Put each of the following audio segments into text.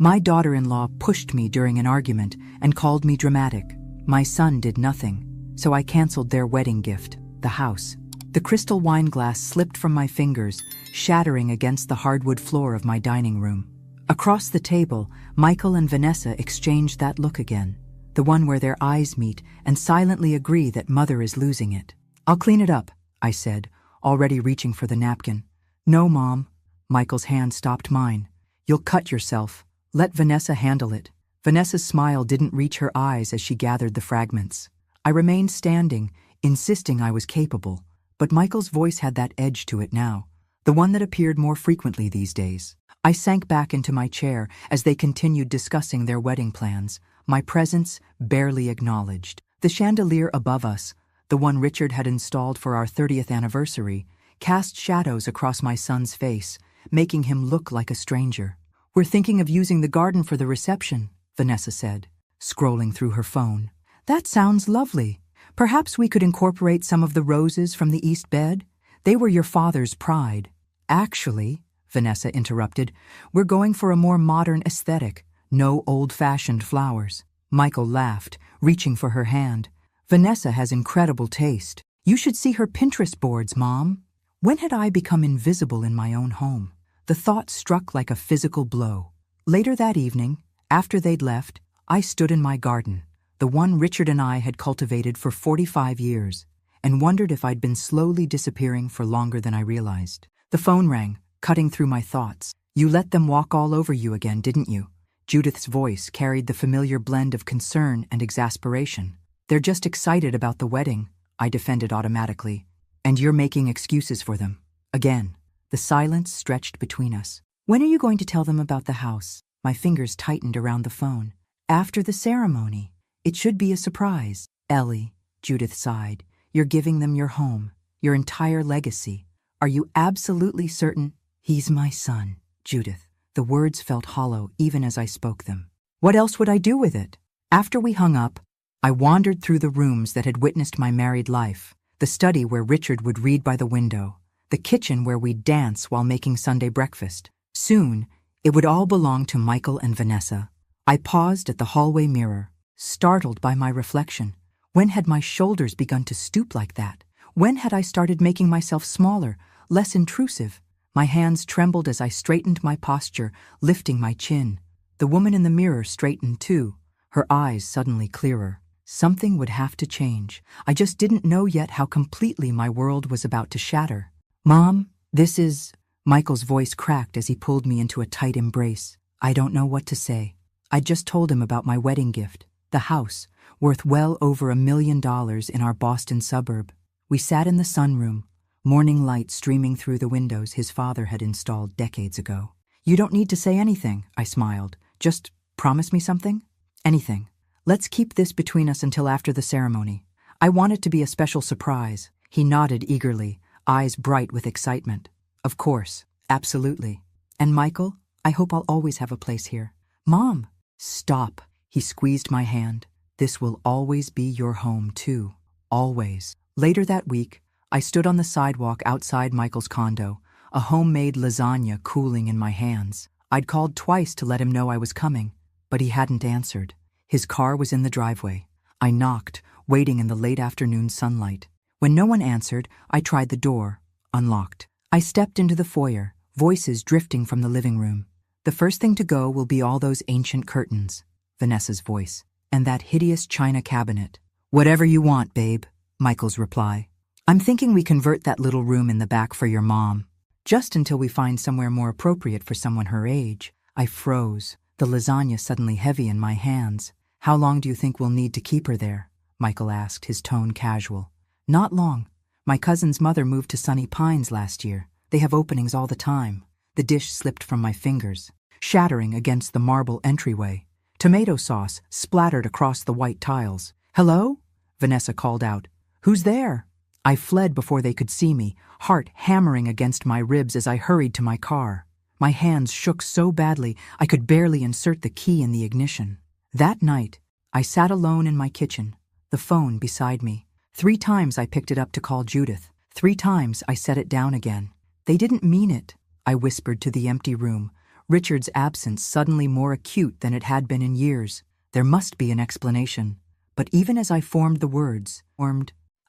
My daughter-in-law pushed me during an argument and called me dramatic. My son did nothing, so I canceled their wedding gift, the house. The crystal wine glass slipped from my fingers, shattering against the hardwood floor of my dining room. Across the table, Michael and Vanessa exchanged that look again, the one where their eyes meet and silently agree that mother is losing it. "I'll clean it up," I said, already reaching for the napkin. "No, Mom." Michael's hand stopped mine. "You'll cut yourself. Let Vanessa handle it." Vanessa's smile didn't reach her eyes as she gathered the fragments. I remained standing, insisting I was capable, but Michael's voice had that edge to it now, the one that appeared more frequently these days. I sank back into my chair as they continued discussing their wedding plans, my presence barely acknowledged. The chandelier above us, the one Richard had installed for our 30th anniversary, cast shadows across my son's face, making him look like a stranger. "We're thinking of using the garden for the reception," Vanessa said, scrolling through her phone. "That sounds lovely. Perhaps we could incorporate some of the roses from the east bed? They were your father's pride." "Actually," Vanessa interrupted, "we're going for a more modern aesthetic. No old-fashioned flowers." Michael laughed, reaching for her hand. "Vanessa has incredible taste. You should see her Pinterest boards, Mom." When had I become invisible in my own home? The thought struck like a physical blow. Later that evening, after they'd left, I stood in my garden, the one Richard and I had cultivated for 45 years, and wondered if I'd been slowly disappearing for longer than I realized. The phone rang, cutting through my thoughts. "You let them walk all over you again, didn't you?" Judith's voice carried the familiar blend of concern and exasperation. "They're just excited about the wedding," I defended automatically. "And you're making excuses for them." Again, the silence stretched between us. "When are you going to tell them about the house?" My fingers tightened around the phone. "After the ceremony. It should be a surprise." "Ellie," Judith sighed, "you're giving them your home, your entire legacy. Are you absolutely certain?" "He's my son, Judith." The words felt hollow even as I spoke them. "What else would I do with it?" After we hung up, I wandered through the rooms that had witnessed my married life, the study where Richard would read by the window, the kitchen where we'd dance while making Sunday breakfast. Soon, it would all belong to Michael and Vanessa. I paused at the hallway mirror, startled by my reflection. When had my shoulders begun to stoop like that? When had I started making myself smaller, less intrusive? My hands trembled as I straightened my posture, lifting my chin. The woman in the mirror straightened too, her eyes suddenly clearer. Something would have to change. I just didn't know yet how completely my world was about to shatter. "Mom, this is..." Michael's voice cracked as he pulled me into a tight embrace. I don't know what to say. I'd just told him about my wedding gift, the house, worth well over $1 million in our Boston suburb. We sat in the sunroom, morning light streaming through the windows his father had installed decades ago. "You don't need to say anything," I smiled. "Just promise me something?" "Anything. Let's keep this between us until after the ceremony. I want it to be a special surprise." He nodded eagerly, eyes bright with excitement. "Of course, absolutely. And Michael, I hope I'll always have a place here." "Mom!" "Stop." He squeezed my hand. "This will always be your home, too. Always." Later that week, I stood on the sidewalk outside Michael's condo, a homemade lasagna cooling in my hands. I'd called twice to let him know I was coming, but he hadn't answered. His car was in the driveway. I knocked, waiting in the late afternoon sunlight. When no one answered, I tried the door, unlocked. I stepped into the foyer, voices drifting from the living room. "The first thing to go will be all those ancient curtains," Vanessa's voice, "and that hideous china cabinet." "Whatever you want, babe," Michael's reply. "I'm thinking we convert that little room in the back for your mom, just until we find somewhere more appropriate for someone her age." I froze, the lasagna suddenly heavy in my hands. "How long do you think we'll need to keep her there?" Michael asked, his tone casual. "Not long. My cousin's mother moved to Sunny Pines last year. They have openings all the time." The dish slipped from my fingers, shattering against the marble entryway. Tomato sauce splattered across the white tiles. "Hello?" Vanessa called out. "Who's there?" I fled before they could see me, heart hammering against my ribs as I hurried to my car. My hands shook so badly I could barely insert the key in the ignition. That night, I sat alone in my kitchen, the phone beside me. 3 times I picked it up to call Judith. 3 times I set it down again. "They didn't mean it," I whispered to the empty room, Richard's absence suddenly more acute than it had been in years. There must be an explanation. But even as I formed the words,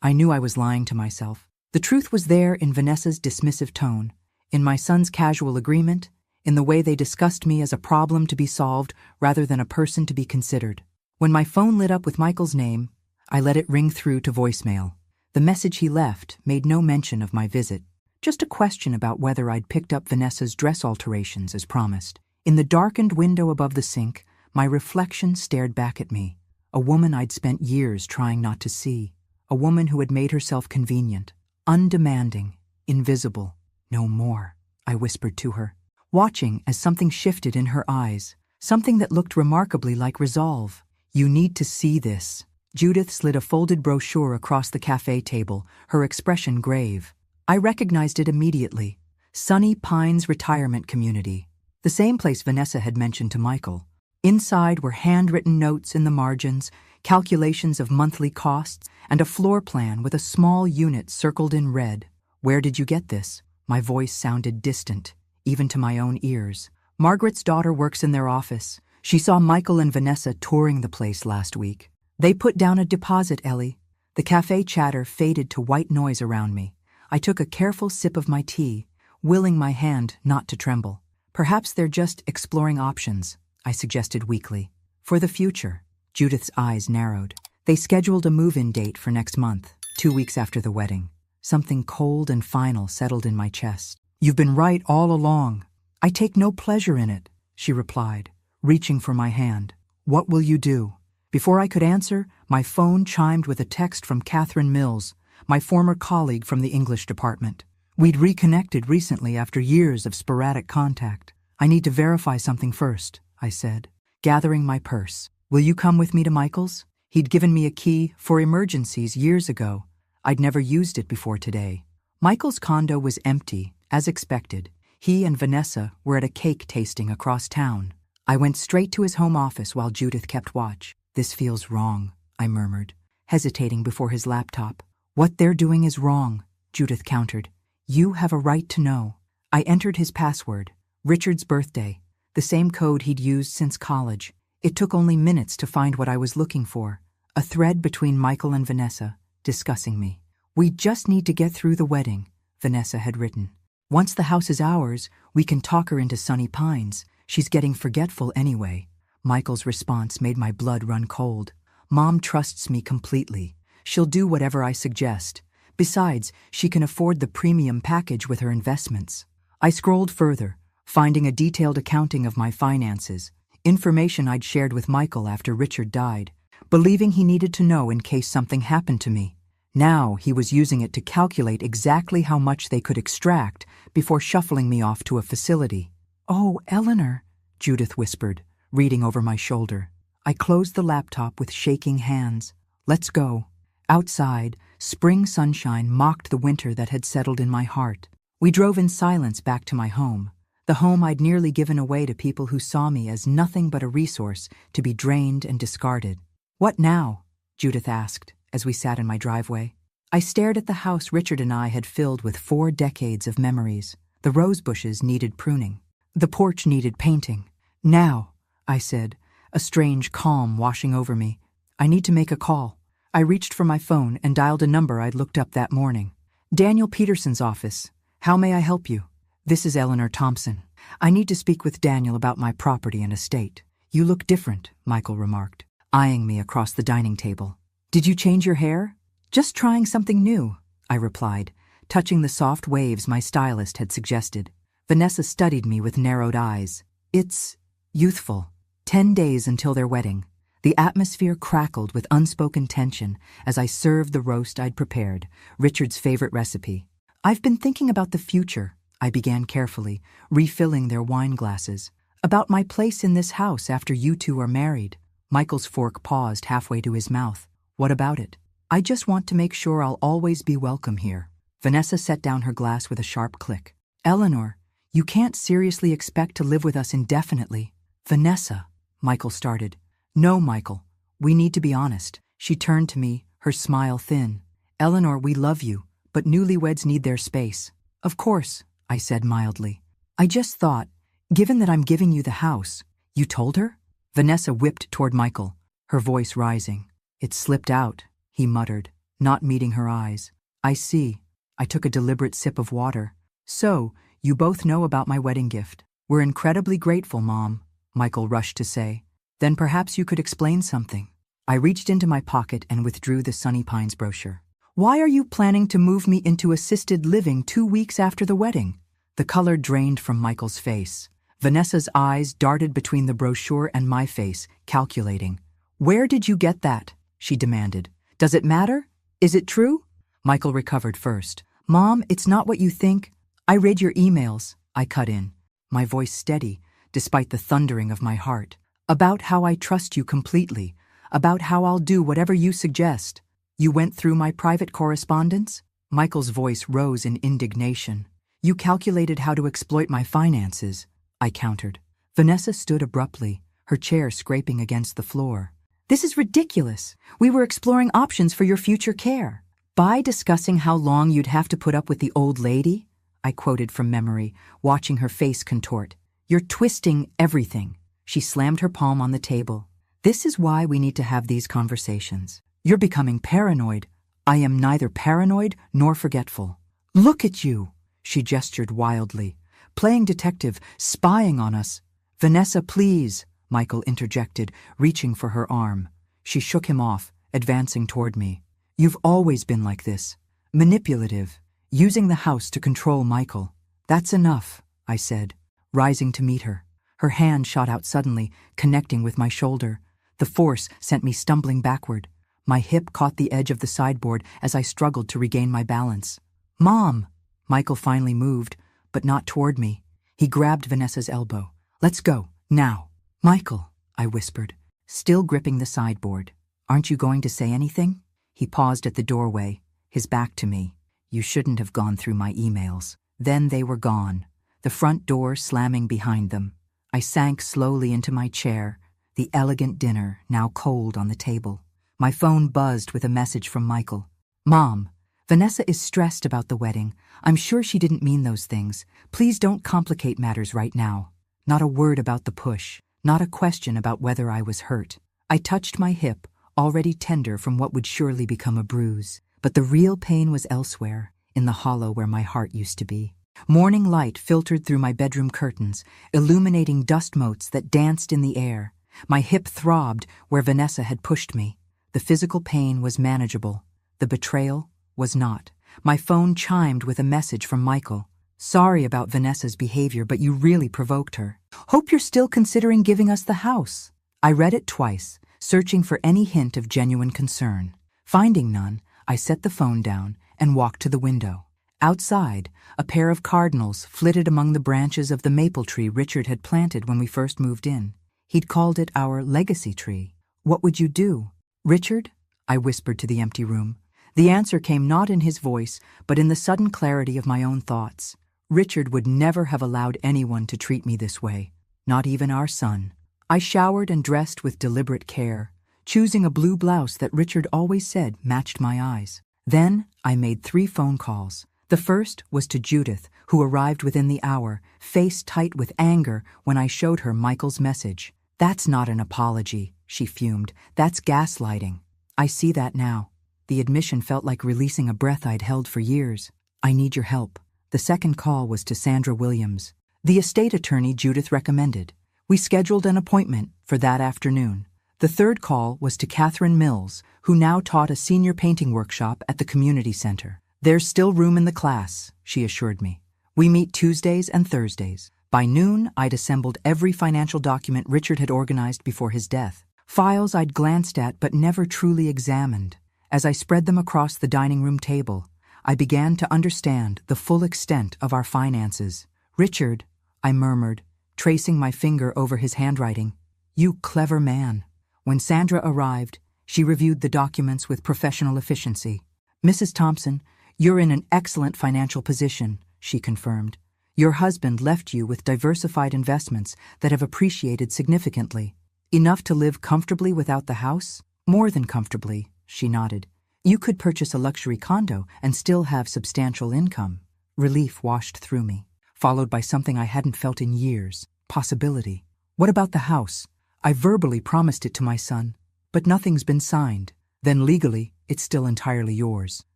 I knew I was lying to myself. The truth was there in Vanessa's dismissive tone, in my son's casual agreement, in the way they discussed me as a problem to be solved rather than a person to be considered. When my phone lit up with Michael's name, I let it ring through to voicemail. The message he left made no mention of my visit, just a question about whether I'd picked up Vanessa's dress alterations as promised. In the darkened window above the sink, my reflection stared back at me, a woman I'd spent years trying not to see, a woman who had made herself convenient, undemanding, invisible. No more, I whispered to her, watching as something shifted in her eyes, something that looked remarkably like resolve. You need to see this. Judith slid a folded brochure across the cafe table, her expression grave. I recognized it immediately. Sunny Pines Retirement Community, the same place Vanessa had mentioned to Michael. Inside were handwritten notes in the margins, calculations of monthly costs, and a floor plan with a small unit circled in red. Where did you get this? My voice sounded distant, even to my own ears. Margaret's daughter works in their office. She saw Michael and Vanessa touring the place last week. They put down a deposit, Ellie. The cafe chatter faded to white noise around me. I took a careful sip of my tea, willing my hand not to tremble. Perhaps they're just exploring options, I suggested weakly. For the future. Judith's eyes narrowed. They scheduled a move-in date for next month, 2 weeks after the wedding. Something cold and final settled in my chest. You've been right all along. I take no pleasure in it, she replied, reaching for my hand. What will you do? Before I could answer, my phone chimed with a text from Catherine Mills, my former colleague from the English department. We'd reconnected recently after years of sporadic contact. I need to verify something first, I said, gathering my purse. Will you come with me to Michael's? He'd given me a key for emergencies years ago. I'd never used it before today. Michael's condo was empty, as expected. He and Vanessa were at a cake tasting across town. I went straight to his home office while Judith kept watch. This feels wrong, I murmured, hesitating before his laptop. What they're doing is wrong, Judith countered. You have a right to know. I entered his password, Richard's birthday, the same code he'd used since college. It took only minutes to find what I was looking for, a thread between Michael and Vanessa, discussing me. We just need to get through the wedding, Vanessa had written. Once the house is ours, we can talk her into Sunny Pines. She's getting forgetful anyway. Michael's response made my blood run cold. Mom trusts me completely. She'll do whatever I suggest. Besides, she can afford the premium package with her investments. I scrolled further, finding a detailed accounting of my finances, information I'd shared with Michael after Richard died, believing he needed to know in case something happened to me. Now he was using it to calculate exactly how much they could extract before shuffling me off to a facility. Oh, Eleanor, Judith whispered, reading over my shoulder. I closed the laptop with shaking hands. Let's go. Outside, spring sunshine mocked the winter that had settled in my heart. We drove in silence back to my home, the home I'd nearly given away to people who saw me as nothing but a resource to be drained and discarded. What now? Judith asked as we sat in my driveway. I stared at the house Richard and I had filled with 4 decades of memories. The rose bushes needed pruning. The porch needed painting. Now, I said, a strange calm washing over me. I need to make a call. I reached for my phone and dialed a number I'd looked up that morning. Daniel Peterson's office. How may I help you? This is Eleanor Thompson. I need to speak with Daniel about my property and estate. You look different, Michael remarked, eyeing me across the dining table. Did you change your hair? Just trying something new, I replied, touching the soft waves my stylist had suggested. Vanessa studied me with narrowed eyes. It's youthful. 10 days until their wedding. The atmosphere crackled with unspoken tension as I served the roast I'd prepared, Richard's favorite recipe. I've been thinking about the future, I began carefully, refilling their wine glasses. About my place in this house after you two are married. Michael's fork paused halfway to his mouth. What about it? I just want to make sure I'll always be welcome here. Vanessa set down her glass with a sharp click. Eleanor, you can't seriously expect to live with us indefinitely. Vanessa, Michael started. No, Michael, we need to be honest. She turned to me, her smile thin. Eleanor, we love you, but newlyweds need their space. Of course, I said mildly. I just thought, Given that I'm giving you the house, you told her? Vanessa whipped toward Michael, her voice rising. It slipped out, he muttered, not meeting her eyes. I see. I took a deliberate sip of water. So, you both know about my wedding gift. We're incredibly grateful, Mom, Michael rushed to say. Then perhaps you could explain something. I reached into my pocket and withdrew the Sunny Pines brochure. Why are you planning to move me into assisted living 2 weeks after the wedding? The color drained from Michael's face. Vanessa's eyes darted between the brochure and my face, calculating. Where did you get that? She demanded. Does it matter? Is it true? Michael recovered first. Mom, it's not what you think. I read your emails, I cut in, my voice steady, despite the thundering of my heart. About how I trust you completely, about how I'll do whatever you suggest. You went through my private correspondence? Michael's voice rose in indignation. You calculated how to exploit my finances, I countered. Vanessa stood abruptly, her chair scraping against the floor. This is ridiculous. We were exploring options for your future care. By discussing how long you'd have to put up with the old lady? I quoted from memory, watching her face contort. You're twisting everything. She slammed her palm on the table. This is why we need to have these conversations. You're becoming paranoid. I am neither paranoid nor forgetful. Look at you, she gestured wildly. Playing detective, spying on us. Vanessa, please, Michael interjected, reaching for her arm. She shook him off, advancing toward me. You've always been like this. Manipulative. Using the house to control Michael. That's enough, I said, rising to meet her. Her hand shot out suddenly, connecting with my shoulder. The force sent me stumbling backward. My hip caught the edge of the sideboard as I struggled to regain my balance. Mom! Michael finally moved, but not toward me. He grabbed Vanessa's elbow. Let's go, now. Michael, I whispered, still gripping the sideboard. Aren't you going to say anything? He paused at the doorway, his back to me. You shouldn't have gone through my emails. Then they were gone, the front door slamming behind them. I sank slowly into my chair, the elegant dinner now cold on the table. My phone buzzed with a message from Michael. Mom, Vanessa is stressed about the wedding. I'm sure she didn't mean those things. Please don't complicate matters right now. Not a word about the push, not a question about whether I was hurt. I touched my hip, already tender from what would surely become a bruise. But the real pain was elsewhere, in the hollow where my heart used to be. Morning light filtered through my bedroom curtains, illuminating dust motes that danced in the air. My hip throbbed where Vanessa had pushed me. The physical pain was manageable. The betrayal was not. My phone chimed with a message from Michael. Sorry about Vanessa's behavior, but you really provoked her. Hope you're still considering giving us the house. I read it twice, searching for any hint of genuine concern. Finding none, I set the phone down and walked to the window. Outside, a pair of cardinals flitted among the branches of the maple tree Richard had planted when we first moved in. He'd called it our legacy tree. What would you do? Richard? I whispered to the empty room. The answer came not in his voice, but in the sudden clarity of my own thoughts. Richard would never have allowed anyone to treat me this way, not even our son. I showered and dressed with deliberate care, choosing a blue blouse that Richard always said matched my eyes. Then I made 3 phone calls. The first was to Judith, who arrived within the hour, face tight with anger when I showed her Michael's message. That's not an apology, she fumed. That's gaslighting. I see that now. The admission felt like releasing a breath I'd held for years. I need your help. The second call was to Sandra Williams, the estate attorney Judith recommended. We scheduled an appointment for that afternoon. The third call was to Catherine Mills, who now taught a senior painting workshop at the community center. There's still room in the class, she assured me. We meet Tuesdays and Thursdays. By noon, I'd assembled every financial document Richard had organized before his death. Files I'd glanced at but never truly examined. As I spread them across the dining room table, I began to understand the full extent of our finances. Richard, I murmured, tracing my finger over his handwriting. You clever man. When Sandra arrived, she reviewed the documents with professional efficiency. Mrs. Thompson, you're in an excellent financial position, she confirmed. Your husband left you with diversified investments that have appreciated significantly. Enough to live comfortably without the house? More than comfortably, she nodded. You could purchase a luxury condo and still have substantial income. Relief washed through me, followed by something I hadn't felt in years. possibility. What about the house? I verbally promised it to my son, but nothing's been signed. Then legally, it's still entirely yours.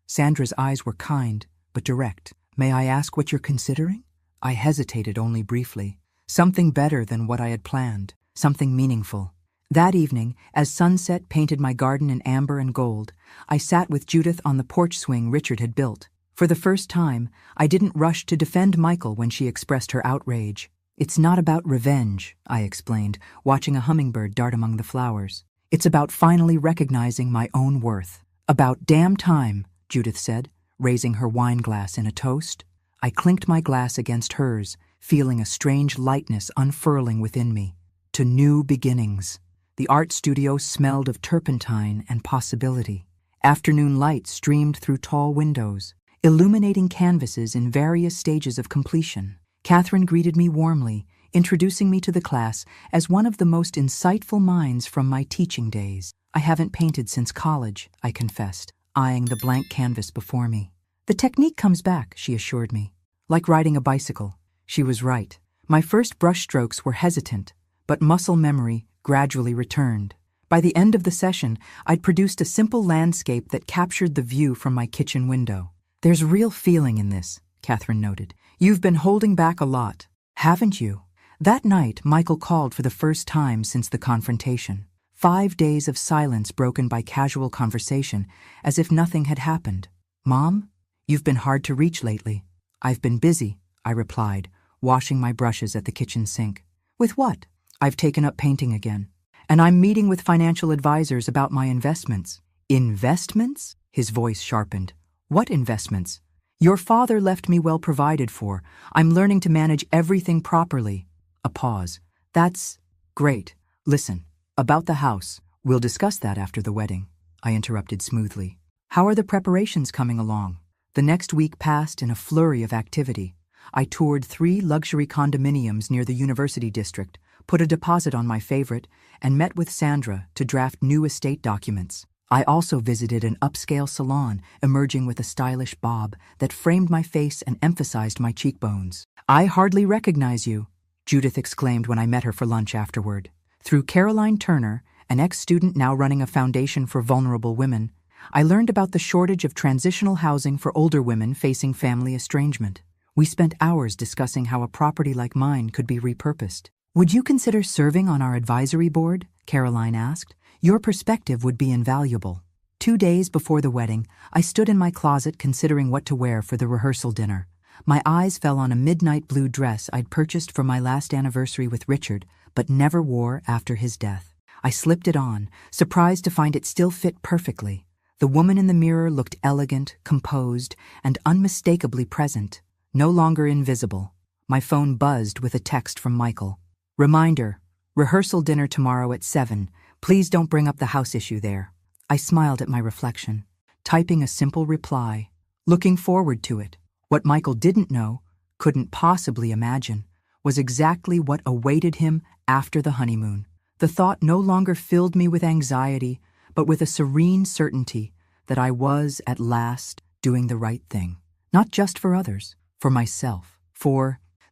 Sandra's eyes were kind, but direct. May I ask what you're considering? I hesitated only briefly. Something better than what I had planned. Something meaningful. That evening, as sunset painted my garden in amber and gold, I sat with Judith on the porch swing Richard had built. For the first time, I didn't rush to defend Michael when she expressed her outrage. It's not about revenge, I explained, watching a hummingbird dart among the flowers. It's about finally recognizing my own worth. About damn time, Judith said, raising her wine glass in a toast. I clinked my glass against hers, feeling a strange lightness unfurling within me. To new beginnings. The art studio smelled of turpentine and possibility. Afternoon light streamed through tall windows, illuminating canvases in various stages of completion. Catherine greeted me warmly, introducing me to the class as one of the most insightful minds from my teaching days. I haven't painted since college, I confessed, eyeing the blank canvas before me. The technique comes back, she assured me. Like riding a bicycle. She was right. My first brushstrokes were hesitant, but muscle memory gradually returned. By the end of the session, I'd produced a simple landscape that captured the view from my kitchen window. There's real feeling in this, Catherine noted. You've been holding back a lot, haven't you? That night, Michael called for the first time since the confrontation. 5 days of silence broken by casual conversation, as if nothing had happened. Mom, you've been hard to reach lately. I've been busy, I replied, washing my brushes at the kitchen sink. With what? I've taken up painting again. And I'm meeting with financial advisors about my investments. Investments? His voice sharpened. What investments? Your father left me well provided for. I'm learning to manage everything properly. A pause. That's great. Listen, about the house. We'll discuss that after the wedding, I interrupted smoothly. How are the preparations coming along? The next week passed in a flurry of activity. I toured 3 luxury condominiums near the university district, put a deposit on my favorite, and met with Sandra to draft new estate documents. I also visited an upscale salon, emerging with a stylish bob that framed my face and emphasized my cheekbones. I hardly recognize you, Judith exclaimed when I met her for lunch afterward. Through Caroline Turner, an ex-student now running a foundation for vulnerable women, I learned about the shortage of transitional housing for older women facing family estrangement. We spent hours discussing how a property like mine could be repurposed. Would you consider serving on our advisory board? Caroline asked. Your perspective would be invaluable. 2 days before the wedding, I stood in my closet considering what to wear for the rehearsal dinner. My eyes fell on a midnight blue dress I'd purchased for my last anniversary with Richard, but never wore after his death. I slipped it on, surprised to find it still fit perfectly. The woman in the mirror looked elegant, composed, and unmistakably present, no longer invisible. My phone buzzed with a text from Michael. Reminder, rehearsal dinner tomorrow at 7. Please don't bring up the house issue there. I smiled at my reflection, typing a simple reply, looking forward to it. What Michael didn't know, couldn't possibly imagine, was exactly what awaited him after the honeymoon. The thought no longer filled me with anxiety, but with a serene certainty that I was, at last, doing the right thing. Not just for others, for myself.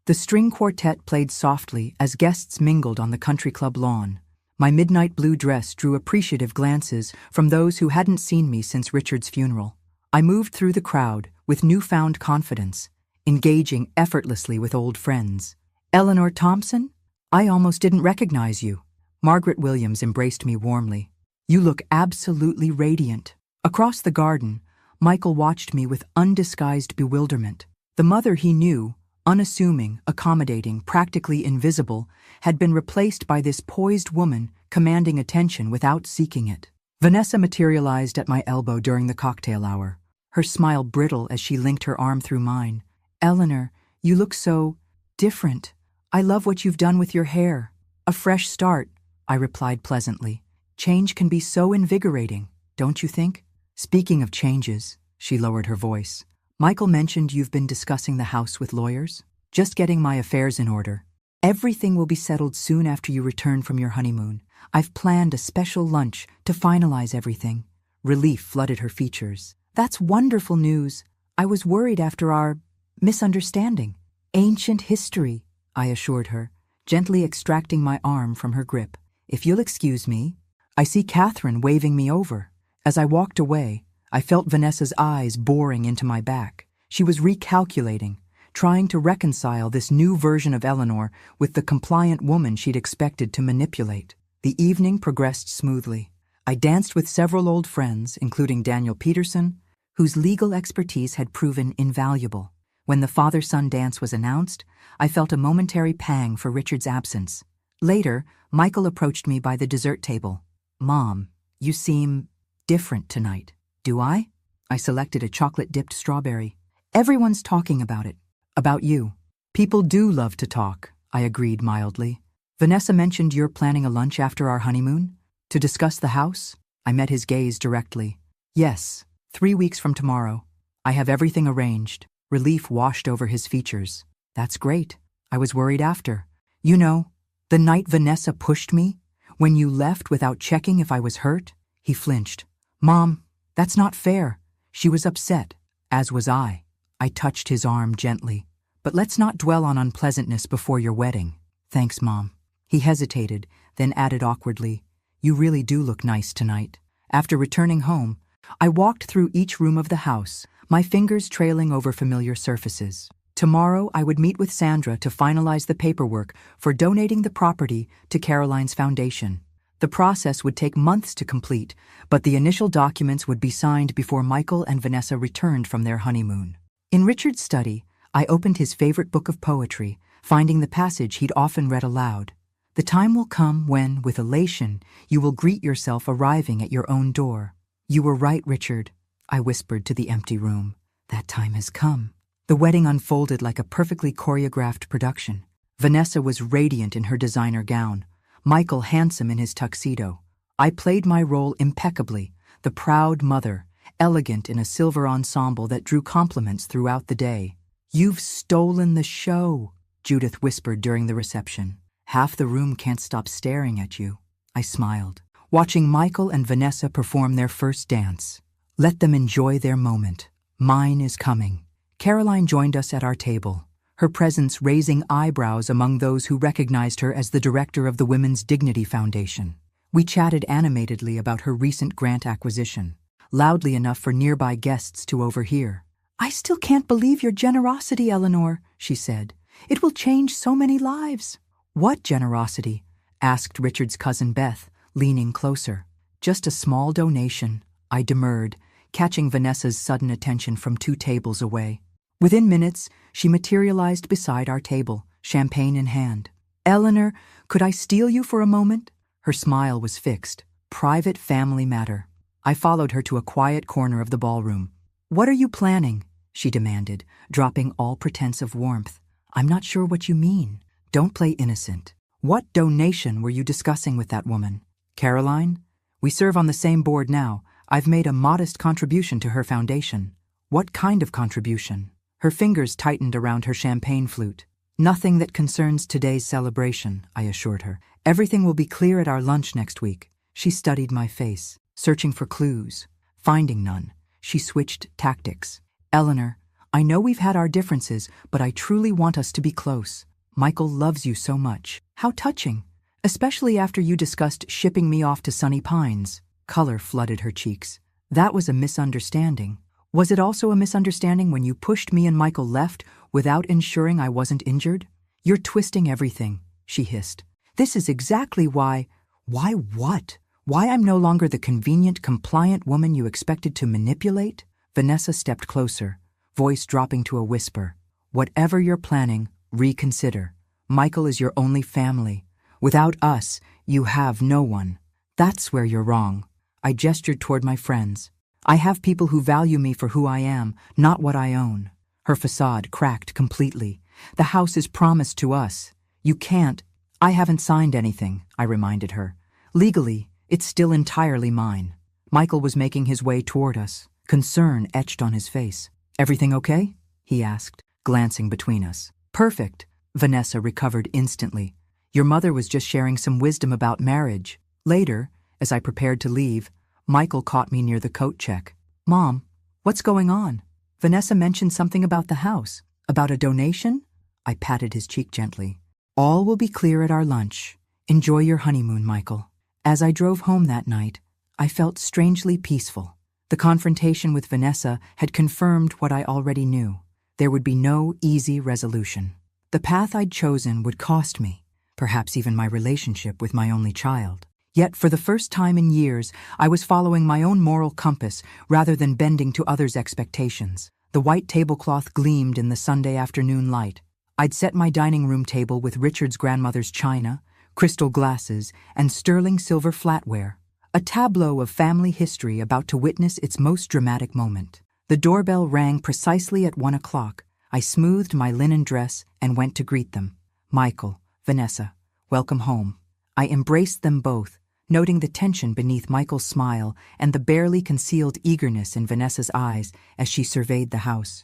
The string quartet played softly as guests mingled on the country club lawn. My midnight blue dress drew appreciative glances from those who hadn't seen me since Richard's funeral. I moved through the crowd with newfound confidence, engaging effortlessly with old friends. Eleanor Thompson? I almost didn't recognize you. Margaret Williams embraced me warmly. You look absolutely radiant. Across the garden, Michael watched me with undisguised bewilderment. The mother he knew, unassuming, accommodating, practically invisible, had been replaced by this poised woman commanding attention without seeking it. Vanessa materialized at my elbow during the cocktail hour, her smile brittle as she linked her arm through mine. Eleanor, you look so different. I love what you've done with your hair. A fresh start, I replied pleasantly. Change can be so invigorating, don't you think? Speaking of changes, she lowered her voice. Michael mentioned you've been discussing the house with lawyers. Just getting my affairs in order. Everything will be settled soon after you return from your honeymoon. I've planned a special lunch to finalize everything. Relief flooded her features. That's wonderful news. I was worried after our misunderstanding. Ancient history, I assured her, gently extracting my arm from her grip. "If you'll excuse me." I see Catherine waving me over. As I walked away, I felt Vanessa's eyes boring into my back. She was recalculating, trying to reconcile this new version of Eleanor with the compliant woman she'd expected to manipulate. The evening progressed smoothly. I danced with several old friends, including Daniel Peterson, whose legal expertise had proven invaluable. When the father-son dance was announced, I felt a momentary pang for Richard's absence. Later, Michael approached me by the dessert table. "Mom, you seem different tonight." "Do I?" I selected a chocolate-dipped strawberry. "Everyone's talking about it. About you." "People do love to talk," I agreed mildly. "Vanessa mentioned you're planning a lunch after our honeymoon? To discuss the house?" I met his gaze directly. "Yes, 3 weeks from tomorrow. I have everything arranged." Relief washed over his features. "That's great. I was worried after. You know, the night Vanessa pushed me, when you left without checking if I was hurt?" He flinched. "Mom, that's not fair." She was upset, as was I. I touched his arm gently. "But let's not dwell on unpleasantness before your wedding." "Thanks, Mom." He hesitated, then added awkwardly, "You really do look nice tonight." After returning home, I walked through each room of the house, my fingers trailing over familiar surfaces. Tomorrow, I would meet with Sandra to finalize the paperwork for donating the property to Caroline's foundation. The process would take months to complete, but the initial documents would be signed before Michael and Vanessa returned from their honeymoon. In Richard's study, I opened his favorite book of poetry, finding the passage he'd often read aloud. "The time will come when, with elation, you will greet yourself arriving at your own door." "You were right, Richard," I whispered to the empty room. "That time has come." The wedding unfolded like a perfectly choreographed production. Vanessa was radiant in her designer gown, Michael handsome in his tuxedo. I played my role impeccably, the proud mother, elegant in a silver ensemble that drew compliments throughout the day. "You've stolen the show," Judith whispered during the reception. "Half the room can't stop staring at you." I smiled, watching Michael and Vanessa perform their first dance. Let them enjoy their moment. Mine is coming. Caroline joined us at our table, her presence raising eyebrows among those who recognized her as the director of the Women's Dignity Foundation. We chatted animatedly about her recent grant acquisition, loudly enough for nearby guests to overhear. "I still can't believe your generosity, Eleanor," she said. "It will change so many lives." "What generosity?" asked Richard's cousin Beth, leaning closer. "Just a small donation," I demurred, catching Vanessa's sudden attention from 2 tables away. Within minutes, she materialized beside our table, champagne in hand. "Eleanor, could I steal you for a moment?" Her smile was fixed. "Private family matter." I followed her to a quiet corner of the ballroom. "What are you planning?" she demanded, dropping all pretense of warmth. "I'm not sure what you mean." "Don't play innocent. What donation were you discussing with that woman?" "Caroline? We serve on the same board now. I've made a modest contribution to her foundation." "What kind of contribution?" Her fingers tightened around her champagne flute. "Nothing that concerns today's celebration," I assured her. "Everything will be clear at our lunch next week." She studied my face, searching for clues. Finding none, she switched tactics. "Eleanor, I know we've had our differences, but I truly want us to be close. Michael loves you so much." "How touching, especially after you discussed shipping me off to Sunny Pines." Color flooded her cheeks. "That was a misunderstanding." "Was it also a misunderstanding when you pushed me and Michael left without ensuring I wasn't injured?" "You're twisting everything," she hissed. "This is exactly why—" "Why what? Why I'm no longer the convenient, compliant woman you expected to manipulate?" Vanessa stepped closer, voice dropping to a whisper. "Whatever you're planning, reconsider. Michael is your only family. Without us, you have no one." "That's where you're wrong." I gestured toward my friends. "I have people who value me for who I am, not what I own." Her facade cracked completely. "The house is promised to us. You can't—" "I haven't signed anything," I reminded her. "Legally, it's still entirely mine." Michael was making his way toward us, concern etched on his face. "Everything okay?" he asked, glancing between us. "Perfect." Vanessa recovered instantly. "Your mother was just sharing some wisdom about marriage." Later, as I prepared to leave, Michael caught me near the coat check. "Mom, what's going on?" Vanessa mentioned something about the house. "About a donation?" I patted his cheek gently. All will be clear at our lunch. Enjoy your honeymoon, Michael. As I drove home that night, I felt strangely peaceful. The confrontation with Vanessa had confirmed what I already knew. There would be no easy resolution. The path I'd chosen would cost me, perhaps even my relationship with my only child. Yet for the first time in years, I was following my own moral compass rather than bending to others' expectations. The white tablecloth gleamed in the Sunday afternoon light. I'd set my dining room table with Richard's grandmother's china, crystal glasses, and sterling silver flatware. A tableau of family history about to witness its most dramatic moment. The doorbell rang precisely at 1 o'clock. I smoothed my linen dress and went to greet them. Michael, Vanessa, welcome home. I embraced them both, noting the tension beneath Michael's smile and the barely concealed eagerness in Vanessa's eyes as she surveyed the house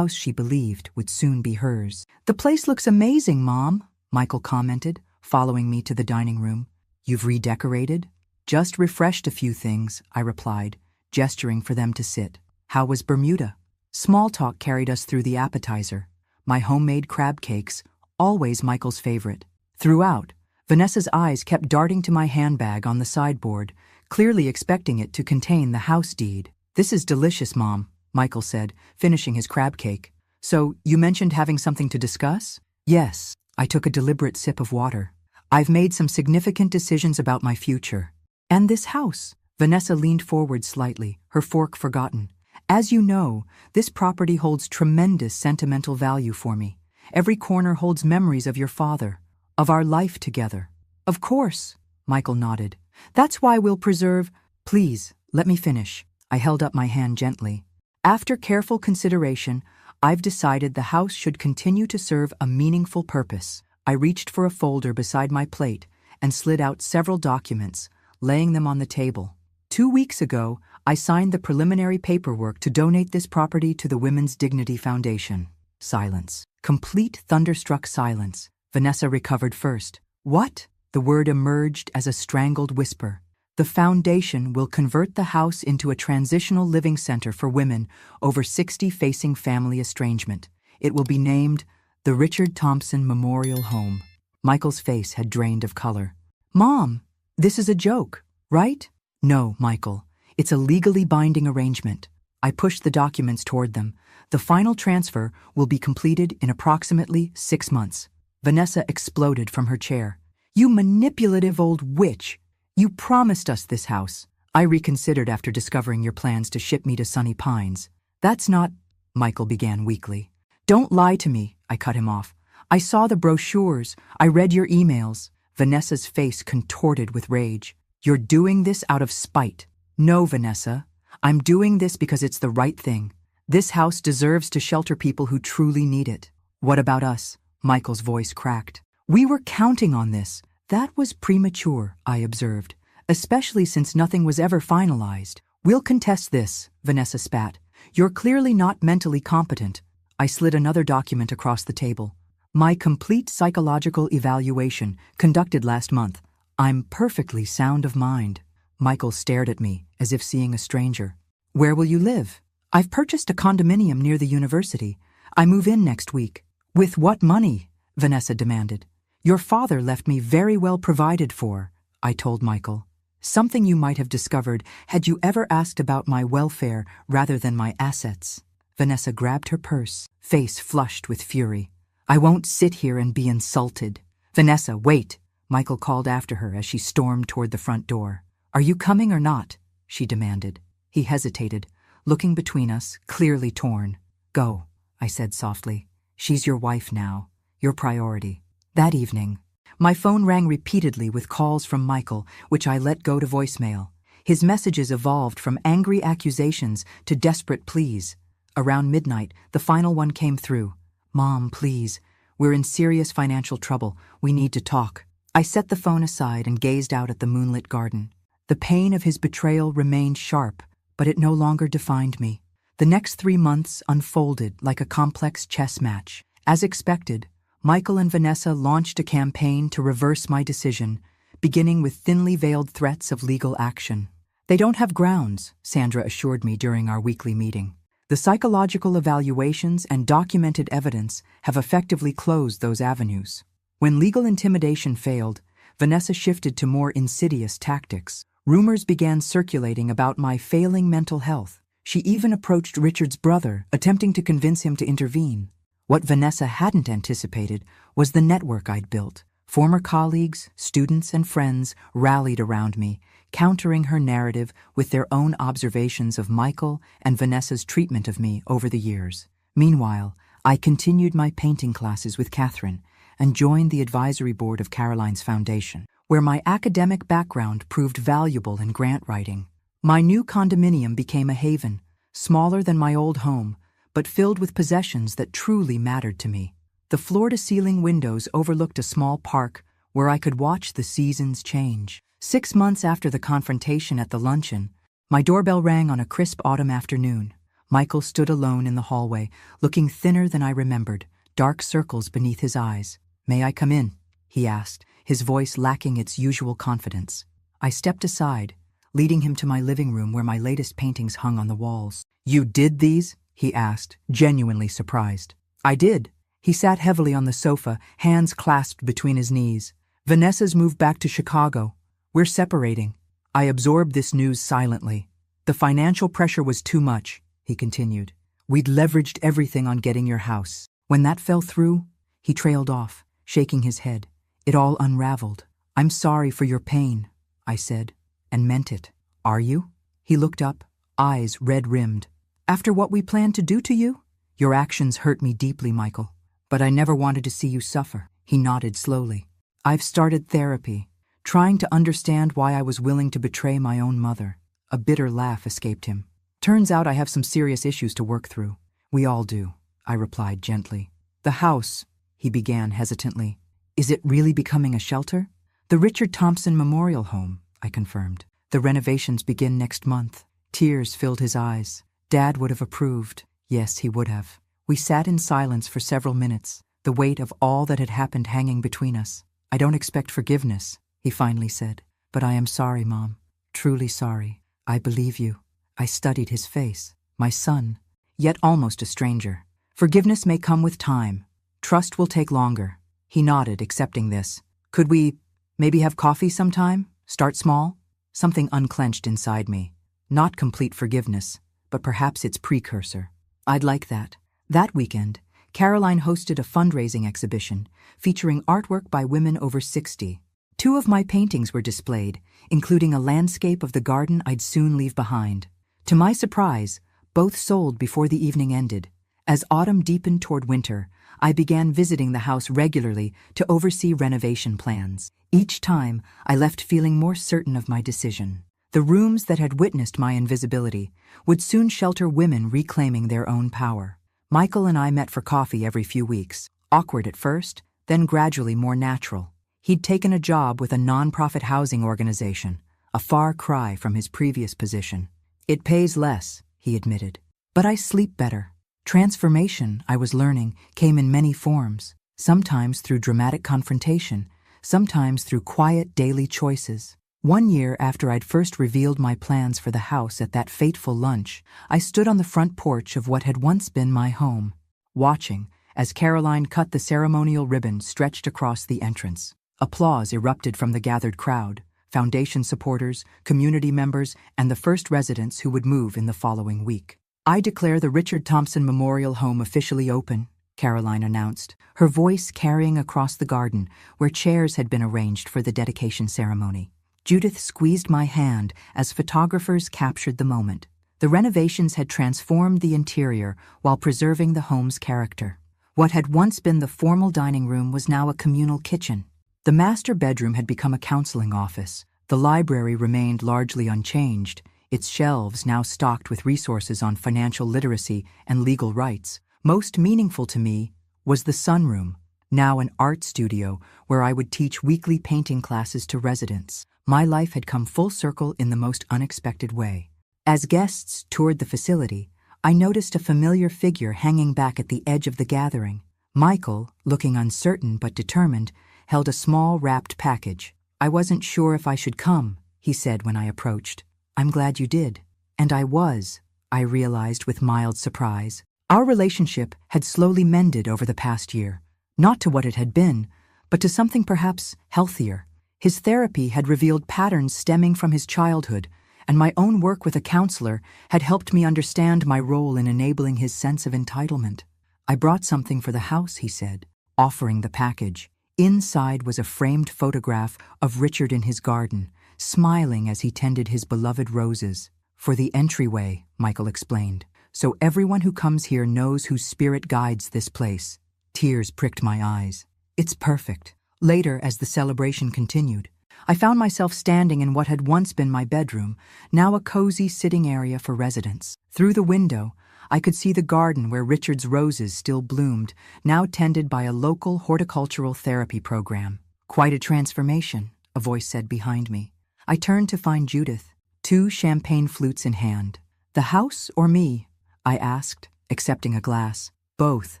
she believed would soon be hers. "The place looks amazing, Mom," Michael commented, following me to the dining room. "You've redecorated?" "Just refreshed a few things," I replied, gesturing for them to sit. "How was Bermuda?" Small talk carried us through the appetizer. My homemade crab cakes, always Michael's favorite. Throughout, Vanessa's eyes kept darting to my handbag on the sideboard, clearly expecting it to contain the house deed. "This is delicious, Mom," Michael said, finishing his crab cake. "So, you mentioned having something to discuss?" "Yes." I took a deliberate sip of water. "I've made some significant decisions about my future. And this house." Vanessa leaned forward slightly, her fork forgotten. "As you know, this property holds tremendous sentimental value for me. Every corner holds memories of your father, of our life together." "Of course," Michael nodded. "That's why we'll preserve—" "Please, let me finish." I held up my hand gently. "After careful consideration, I've decided the house should continue to serve a meaningful purpose." I reached for a folder beside my plate and slid out several documents, laying them on the table. 2 weeks ago, I signed the preliminary paperwork to donate this property to the Women's Dignity Foundation. Silence. Complete thunderstruck silence. Vanessa recovered first. "What?" The word emerged as a strangled whisper. "The foundation will convert the house into a transitional living center for women over 60 facing family estrangement. It will be named the Richard Thompson Memorial Home." Michael's face had drained of color. "Mom, this is a joke, right?" "No, Michael. It's a legally binding arrangement." I pushed the documents toward them. "The final transfer will be completed in approximately 6 months. Vanessa exploded from her chair. "You manipulative old witch! You promised us this house." "I reconsidered after discovering your plans to ship me to Sunny Pines." "That's not—" Michael began weakly. "Don't lie to me," I cut him off. "I saw the brochures. I read your emails." Vanessa's face contorted with rage. "You're doing this out of spite." "No, Vanessa. I'm doing this because it's the right thing. This house deserves to shelter people who truly need it." "What about us?" Michael's voice cracked. "We were counting on this." "That was premature," I observed, "especially since nothing was ever finalized." "We'll contest this," Vanessa spat. "You're clearly not mentally competent." I slid another document across the table. "My complete psychological evaluation, conducted last month. I'm perfectly sound of mind." Michael stared at me, as if seeing a stranger. "Where will you live?" "I've purchased a condominium near the university. I move in next week." "With what money?" Vanessa demanded. "Your father left me very well provided for," I told Michael. "Something you might have discovered had you ever asked about my welfare rather than my assets." Vanessa grabbed her purse, face flushed with fury. "I won't sit here and be insulted." "Vanessa, wait," Michael called after her as she stormed toward the front door. "Are you coming or not?" she demanded. He hesitated, looking between us, clearly torn. "Go," I said softly. "She's your wife now, your priority." That evening, my phone rang repeatedly with calls from Michael, which I let go to voicemail. His messages evolved from angry accusations to desperate pleas. Around midnight, the final one came through. "Mom, please. We're in serious financial trouble. We need to talk." I set the phone aside and gazed out at the moonlit garden. The pain of his betrayal remained sharp, but it no longer defined me. The next 3 months unfolded like a complex chess match. As expected, Michael and Vanessa launched a campaign to reverse my decision, beginning with thinly veiled threats of legal action. "They don't have grounds," Sandra assured me during our weekly meeting. "The psychological evaluations and documented evidence have effectively closed those avenues." When legal intimidation failed, Vanessa shifted to more insidious tactics. Rumors began circulating about my failing mental health. She even approached Richard's brother, attempting to convince him to intervene. What Vanessa hadn't anticipated was the network I'd built. Former colleagues, students, and friends rallied around me, countering her narrative with their own observations of Michael and Vanessa's treatment of me over the years. Meanwhile, I continued my painting classes with Catherine and joined the advisory board of Caroline's Foundation, where my academic background proved valuable in grant writing. My new condominium became a haven, smaller than my old home, but filled with possessions that truly mattered to me. The floor-to-ceiling windows overlooked a small park where I could watch the seasons change. 6 months after the confrontation at the luncheon, my doorbell rang on a crisp autumn afternoon. Michael stood alone in the hallway, looking thinner than I remembered, dark circles beneath his eyes. "May I come in?" he asked, his voice lacking its usual confidence. I stepped aside, leading him to my living room where my latest paintings hung on the walls. "You did these?" he asked, genuinely surprised. "I did." He sat heavily on the sofa, hands clasped between his knees. "Vanessa's moved back to Chicago. We're separating." I absorbed this news silently. "The financial pressure was too much," he continued. "We'd leveraged everything on getting your house. When that fell through," he trailed off, shaking his head. "It all unraveled." "I'm sorry for your pain," I said, and meant it. "Are you?" He looked up, eyes red-rimmed. "After what we planned to do to you? Your actions hurt me deeply, Michael. But I never wanted to see you suffer." He nodded slowly. "I've started therapy, trying to understand why I was willing to betray my own mother." A bitter laugh escaped him. "Turns out I have some serious issues to work through." "We all do," I replied gently. "The house," he began hesitantly. "Is it really becoming a shelter?" "The Richard Thompson Memorial Home," I confirmed. "The renovations begin next month." Tears filled his eyes. Dad would have approved. Yes, he would have. We sat in silence for several minutes, the weight of all that had happened hanging between us. "I don't expect forgiveness," he finally said. "But I am sorry, Mom. Truly sorry. I believe you." I studied his face. My son, yet almost a stranger. "Forgiveness may come with time. Trust will take longer." He nodded, accepting this. "Could we maybe have coffee sometime? Start small?" Something unclenched inside me. Not complete forgiveness, but perhaps its precursor. I'd like that. That weekend, Caroline hosted a fundraising exhibition featuring artwork by women over 60. 2 of my paintings were displayed, including a landscape of the garden I'd soon leave behind. To my surprise, both sold before the evening ended. As autumn deepened toward winter, I began visiting the house regularly to oversee renovation plans. Each time, I left feeling more certain of my decision. The rooms that had witnessed my invisibility would soon shelter women reclaiming their own power. Michael and I met for coffee every few weeks, awkward at first, then gradually more natural. He'd taken a job with a nonprofit housing organization, a far cry from his previous position. "It pays less," he admitted, "but I sleep better." Transformation, I was learning, came in many forms, sometimes through dramatic confrontation, sometimes through quiet daily choices. One year after I'd first revealed my plans for the house at that fateful lunch, I stood on the front porch of what had once been my home, watching as Caroline cut the ceremonial ribbon stretched across the entrance. Applause erupted from the gathered crowd, foundation supporters, community members, and the first residents who would move in the following week. "I declare the Richard Thompson Memorial Home officially open," Caroline announced, her voice carrying across the garden where chairs had been arranged for the dedication ceremony. Judith squeezed my hand as photographers captured the moment. The renovations had transformed the interior while preserving the home's character. What had once been the formal dining room was now a communal kitchen. The master bedroom had become a counseling office. The library remained largely unchanged, its shelves now stocked with resources on financial literacy and legal rights. Most meaningful to me was the sunroom, now an art studio where I would teach weekly painting classes to residents. My life had come full circle in the most unexpected way. As guests toured the facility, I noticed a familiar figure hanging back at the edge of the gathering. Michael, looking uncertain but determined, held a small wrapped package. "I wasn't sure if I should come," he said when I approached. "I'm glad you did." And I was, I realized with mild surprise. Our relationship had slowly mended over the past year, not to what it had been, but to something perhaps healthier. His therapy had revealed patterns stemming from his childhood, and my own work with a counselor had helped me understand my role in enabling his sense of entitlement. "I brought something for the house," he said, offering the package. Inside was a framed photograph of Richard in his garden, smiling as he tended his beloved roses. "For the entryway," Michael explained, "so everyone who comes here knows whose spirit guides this place." Tears pricked my eyes. "It's perfect." Later, as the celebration continued, I found myself standing in what had once been my bedroom, now a cozy sitting area for residents. Through the window, I could see the garden where Richard's roses still bloomed, now tended by a local horticultural therapy program. "Quite a transformation," a voice said behind me. I turned to find Judith, 2 champagne flutes in hand. "The house or me?" I asked, accepting a glass. "Both."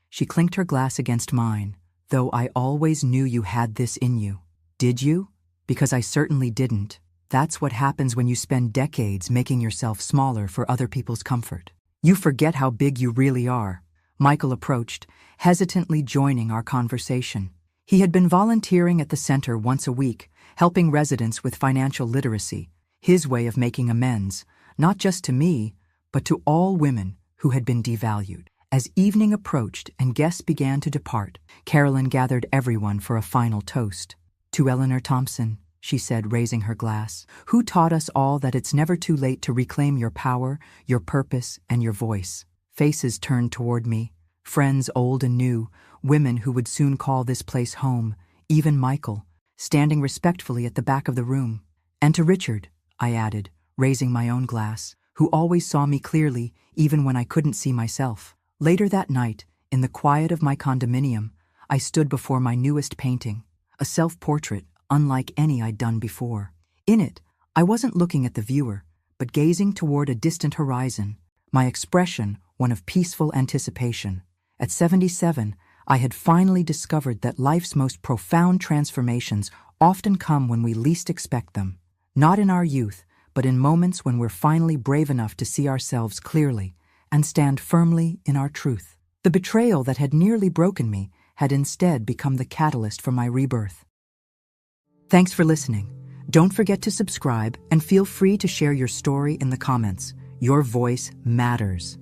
She clinked her glass against mine. "Though I always knew you had this in you." "Did you?" "Because I certainly didn't. That's what happens when you spend decades making yourself smaller for other people's comfort. You forget how big you really are." Michael approached, hesitantly joining our conversation. He had been volunteering at the center once a week, helping residents with financial literacy, his way of making amends, not just to me, but to all women who had been devalued. As evening approached and guests began to depart, Carolyn gathered everyone for a final toast. "To Eleanor Thompson," she said, raising her glass, "who taught us all that it's never too late to reclaim your power, your purpose, and your voice." Faces turned toward me, friends old and new, women who would soon call this place home, even Michael, standing respectfully at the back of the room. "And to Richard," I added, raising my own glass, "who always saw me clearly even when I couldn't see myself." Later that night, in the quiet of my condominium, I stood before my newest painting, a self-portrait unlike any I'd done before. In it, I wasn't looking at the viewer, but gazing toward a distant horizon, my expression one of peaceful anticipation. At 77, I had finally discovered that life's most profound transformations often come when we least expect them, not in our youth, but in moments when we're finally brave enough to see ourselves clearly and stand firmly in our truth. The betrayal that had nearly broken me had instead become the catalyst for my rebirth. Thanks for listening. Don't forget to subscribe and feel free to share your story in the comments. Your voice matters.